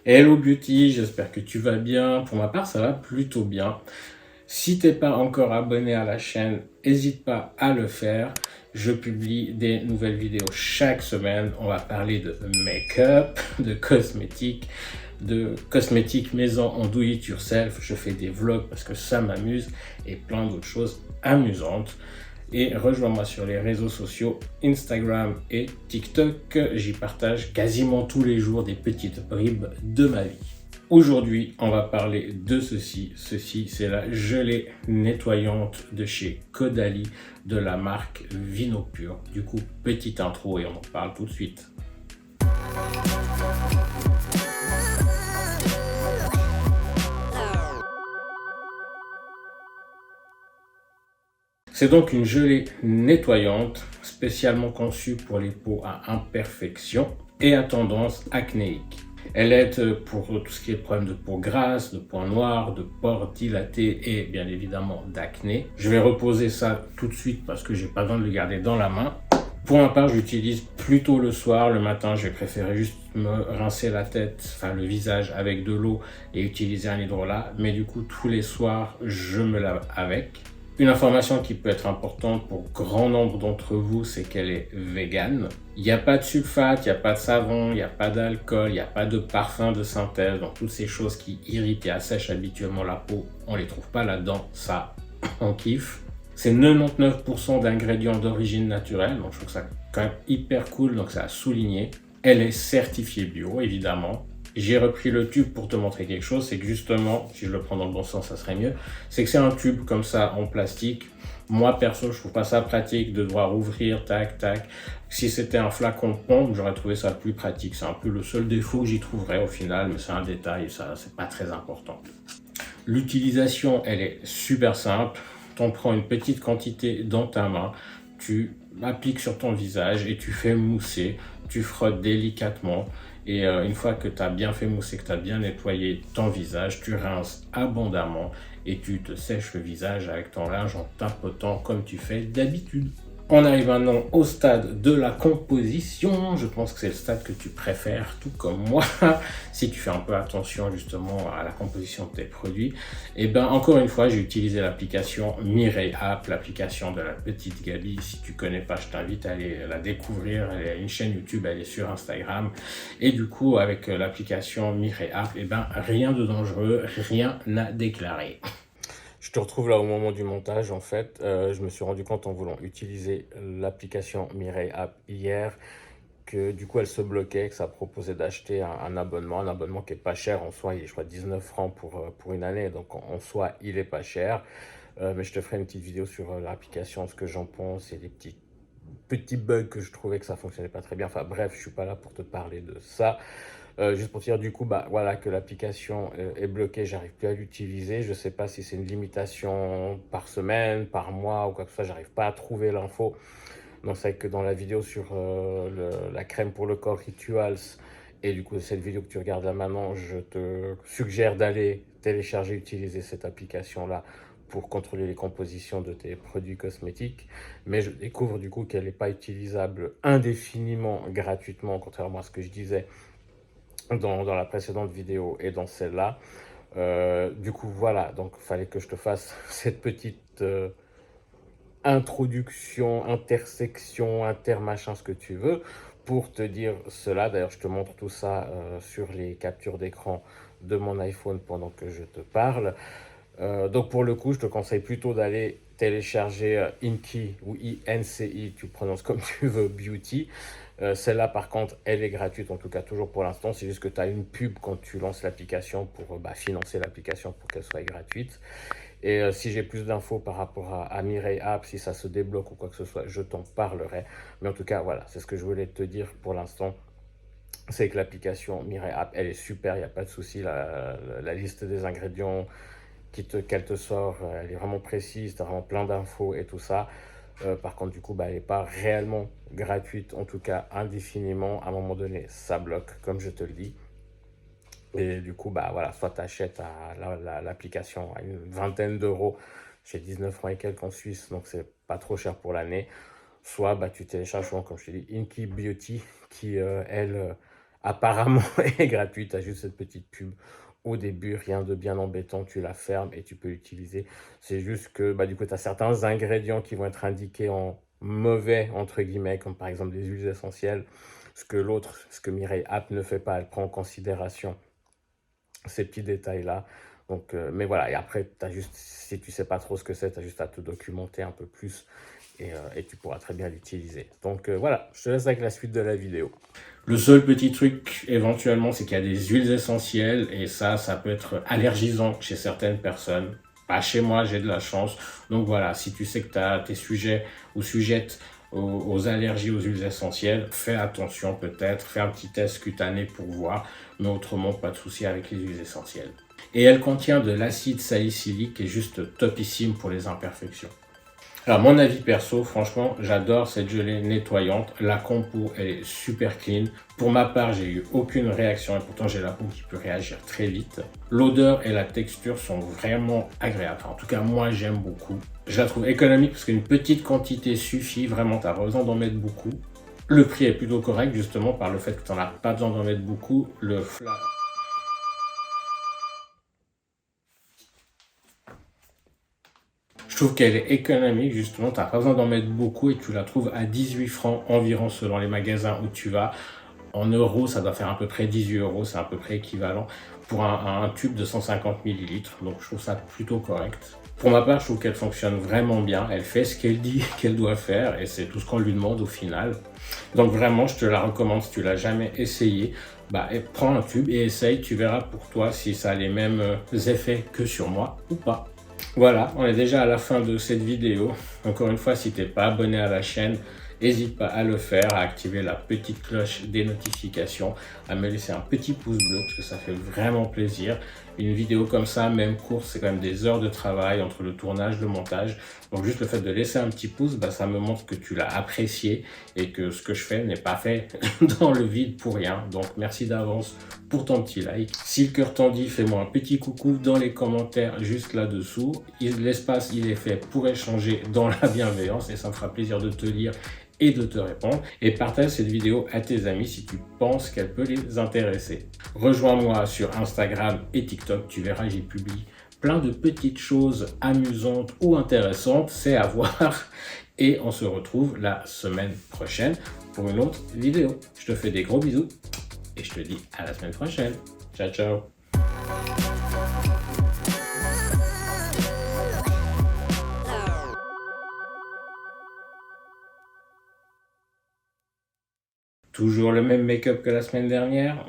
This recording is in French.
Hello Beauty, j'espère que tu vas bien. Pour ma part, ça va plutôt bien. Si t'es pas encore abonné à la chaîne, n'hésite pas à le faire. Je publie des nouvelles vidéos chaque semaine. On va parler de make-up, de cosmétiques maison en do it yourself. Je fais des vlogs parce que ça m'amuse et plein d'autres choses amusantes. Et rejoins-moi sur les réseaux sociaux Instagram et TikTok. J'y partage quasiment tous les jours des petites bribes de ma vie. Aujourd'hui, on va parler de ceci. Ceci, c'est la gelée nettoyante de chez Caudalie de la marque Vino Pur. Du coup, petite intro et on en parle tout de suite. C'est donc une gelée nettoyante spécialement conçue pour les peaux à imperfection et à tendance acnéique. Elle aide pour tout ce qui est problème de peau grasse, de points noirs, de pores dilatés et bien évidemment d'acné. Je vais reposer ça tout de suite parce que j'ai pas besoin de le garder dans la main. Pour ma part, j'utilise plutôt le soir. Le matin, je vais préférer juste me rincer la tête, enfin le visage avec de l'eau et utiliser un hydrolat. Mais du coup, tous les soirs, je me lave avec. Une information qui peut être importante pour grand nombre d'entre vous, c'est qu'elle est végane. Il n'y a pas de sulfate, il n'y a pas de savon, il n'y a pas d'alcool, il n'y a pas de parfum de synthèse. Donc toutes ces choses qui irritent et assèchent habituellement la peau, on ne les trouve pas là-dedans. Ça, on kiffe. C'est 99% d'ingrédients d'origine naturelle, donc je trouve ça quand même hyper cool, donc ça a souligné. Elle est certifiée bio, évidemment. J'ai repris le tube pour te montrer quelque chose, c'est que justement, si je le prends dans le bon sens, ça serait mieux, c'est que c'est un tube comme ça en plastique. Moi, perso, je trouve pas ça pratique de devoir ouvrir, tac, tac. Si c'était un flacon de pompe, j'aurais trouvé ça plus pratique. C'est un peu le seul défaut que j'y trouverais au final, mais c'est un détail, ça, c'est pas très important. L'utilisation, elle est super simple. Tu en prends une petite quantité dans ta main, tu l'appliques sur ton visage et tu fais mousser, tu frottes délicatement. Et une fois que tu as bien fait mousser, que tu as bien nettoyé ton visage, tu rinces abondamment et tu te sèches le visage avec ton linge en tapotant comme tu fais d'habitude. On arrive maintenant au stade de la composition. Je pense que c'est le stade que tu préfères, tout comme moi, si tu fais un peu attention justement à la composition de tes produits. Et bien encore une fois, j'ai utilisé l'application Mireille App, l'application de la petite Gabi. Si tu connais pas, je t'invite à aller la découvrir. Elle a une chaîne YouTube, elle est sur Instagram. Et du coup, avec l'application Mireille App, et ben rien de dangereux, rien à déclarer. Je te retrouve là au moment du montage en fait. Je me suis rendu compte en voulant utiliser l'application Mireille App hier que du coup elle se bloquait, que ça proposait d'acheter un abonnement qui est pas cher en soi, il est je crois 19 francs pour une année, donc en soi il est pas cher. Mais je te ferai une petite vidéo sur l'application, ce que j'en pense et les petits bugs que je trouvais que ça fonctionnait pas très bien. Enfin bref, je suis pas là pour te parler de ça. Juste pour te dire du coup, bah voilà que l'application est bloquée, j'arrive plus à l'utiliser. Je sais pas si c'est une limitation par semaine, par mois ou quoi que ce soit, j'arrive pas à trouver l'info. Donc c'est vrai que dans la vidéo sur la crème pour le corps Rituals, et du coup cette vidéo que tu regardes là maintenant, je te suggère d'aller télécharger, utiliser cette application-là pour contrôler les compositions de tes produits cosmétiques. Mais je découvre du coup qu'elle n'est pas utilisable indéfiniment gratuitement, contrairement à ce que je disais dans la précédente vidéo et dans celle-là. Du coup, voilà, donc il fallait que je te fasse cette petite introduction, intersection, intermachin, ce que tu veux, pour te dire cela. D'ailleurs, je te montre tout ça sur les captures d'écran de mon iPhone pendant que je te parle. Donc pour le coup, je te conseille plutôt d'aller télécharger Inki ou INCI, tu prononces comme tu veux, Beauty. Celle-là, par contre, elle est gratuite, en tout cas toujours pour l'instant. C'est juste que tu as une pub quand tu lances l'application pour financer l'application pour qu'elle soit gratuite. Et si j'ai plus d'infos par rapport à Mireille App, si ça se débloque ou quoi que ce soit, je t'en parlerai. Mais en tout cas, voilà, c'est ce que je voulais te dire pour l'instant. C'est que l'application Mireille App, elle est super, il n'y a pas de souci. La liste des ingrédients qu'elle te sort, elle est vraiment précise, tu as vraiment plein d'infos et tout ça. Par contre, du coup, bah, elle n'est pas réellement gratuite, en tout cas indéfiniment. À un moment donné, ça bloque, comme je te le dis. Et du coup, bah voilà, soit tu achètes l'application à une vingtaine d'euros chez 19 francs et quelques en Suisse, donc c'est pas trop cher pour l'année. Soit bah, tu télécharges, souvent, comme je te dis, Inky Beauty, qui, elle, apparemment est gratuite. Tu as juste cette petite pub au début, rien de bien embêtant, tu la fermes et tu peux l'utiliser. C'est juste que du coup, tu as certains ingrédients qui vont être indiqués en mauvais, entre guillemets, comme par exemple des huiles essentielles, ce que Mireille App ne fait pas, elle prend en considération ces petits détails-là. Donc, mais voilà, et après, si tu sais pas trop ce que c'est, tu as juste à te documenter un peu plus et tu pourras très bien l'utiliser. Donc voilà, je te laisse avec la suite de la vidéo. Le seul petit truc éventuellement, c'est qu'il y a des huiles essentielles et ça peut être allergisant chez certaines personnes. Pas chez moi, j'ai de la chance. Donc voilà, si tu sais que tu as tes sujets ou sujettes aux allergies aux huiles essentielles, fais attention peut-être, fais un petit test cutané pour voir, mais autrement, pas de souci avec les huiles essentielles. Et elle contient de l'acide salicylique qui est juste topissime pour les imperfections. Alors, mon avis perso, franchement, j'adore cette gelée nettoyante. La compo, elle est super clean. Pour ma part, j'ai eu aucune réaction et pourtant j'ai la peau qui peut réagir très vite. L'odeur et la texture sont vraiment agréables. En tout cas, moi, j'aime beaucoup. Je la trouve économique parce qu'une petite quantité suffit. Vraiment, tu n'as pas besoin d'en mettre beaucoup. Le prix est plutôt correct, justement, par le fait que tu n'en as pas besoin d'en mettre beaucoup. Je trouve qu'elle est économique, justement, tu n'as pas besoin d'en mettre beaucoup et tu la trouves à 18 francs environ selon les magasins où tu vas. En euros, ça doit faire à peu près 18 euros, c'est à peu près équivalent pour un tube de 150 millilitres. Donc je trouve ça plutôt correct. Pour ma part, je trouve qu'elle fonctionne vraiment bien. Elle fait ce qu'elle dit qu'elle doit faire et c'est tout ce qu'on lui demande au final. Donc vraiment, je te la recommande si tu l'as jamais essayé. Prends un tube et essaye, tu verras pour toi si ça a les mêmes effets que sur moi ou pas. Voilà, on est déjà à la fin de cette vidéo. Encore une fois, si tu n'es pas abonné à la chaîne, n'hésite pas à le faire, à activer la petite cloche des notifications, à me laisser un petit pouce bleu parce que ça fait vraiment plaisir. Une vidéo comme ça, même courte, c'est quand même des heures de travail entre le tournage, le montage. Donc juste le fait de laisser un petit pouce, ça me montre que tu l'as apprécié et que ce que je fais n'est pas fait dans le vide pour rien. Donc merci d'avance pour ton petit like. Si le cœur t'en dit, fais-moi un petit coucou dans les commentaires juste là-dessous. L'espace, il est fait pour échanger dans la bienveillance et ça me fera plaisir de te lire et de te répondre. Et partage cette vidéo à tes amis si tu penses qu'elle peut les intéresser. Rejoins-moi sur Instagram et TikTok, tu verras, j'y publie plein de petites choses amusantes ou intéressantes, c'est à voir. Et on se retrouve la semaine prochaine pour une autre vidéo. Je te fais des gros bisous et je te dis à la semaine prochaine. Ciao, ciao. Toujours le même make-up que la semaine dernière.